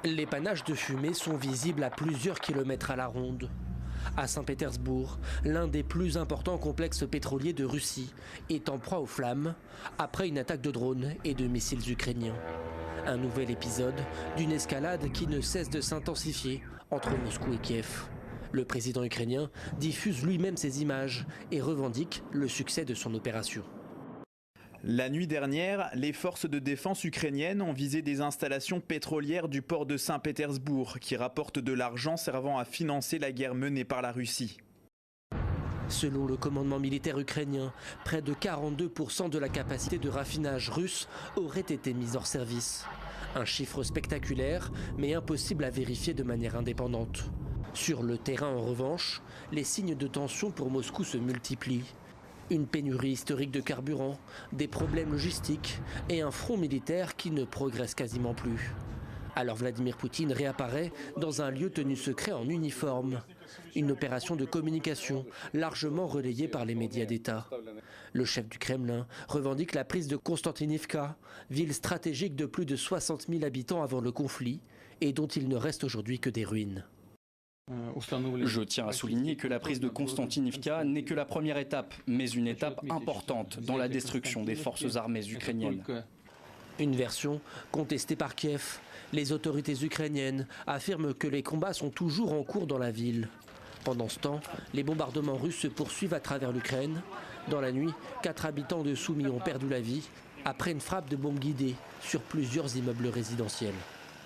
Les panaches de fumée sont visibles à plusieurs kilomètres à la ronde. À Saint-Pétersbourg, l'un des plus importants complexes pétroliers de Russie est en proie aux flammes après une attaque de drones et de missiles ukrainiens. Un nouvel épisode d'une escalade qui ne cesse de s'intensifier entre Moscou et Kiev. Le président ukrainien diffuse lui-même ces images et revendique le succès de son opération. La nuit dernière, les forces de défense ukrainiennes ont visé des installations pétrolières du port de Saint-Pétersbourg qui rapportent de l'argent servant à financer la guerre menée par la Russie. Selon le commandement militaire ukrainien, près de 42% de la capacité de raffinage russe aurait été mise hors service. Un chiffre spectaculaire, mais impossible à vérifier de manière indépendante. Sur le terrain, en revanche, les signes de tension pour Moscou se multiplient. Une pénurie historique de carburant, des problèmes logistiques et un front militaire qui ne progresse quasiment plus. Alors Vladimir Poutine réapparaît dans un lieu tenu secret en uniforme. Une opération de communication largement relayée par les médias d'État. Le chef du Kremlin revendique la prise de Konstantinivka, ville stratégique de plus de 60 000 habitants avant le conflit et dont il ne reste aujourd'hui que des ruines. Je tiens à souligner que la prise de Konstantinivka n'est que la première étape, mais une étape importante dans la destruction des forces armées ukrainiennes. Une version contestée par Kiev. Les autorités ukrainiennes affirment que les combats sont toujours en cours dans la ville. Pendant ce temps, les bombardements russes se poursuivent à travers l'Ukraine. Dans la nuit, 4 habitants de Soumy ont perdu la vie après une frappe de bombe guidée sur plusieurs immeubles résidentiels.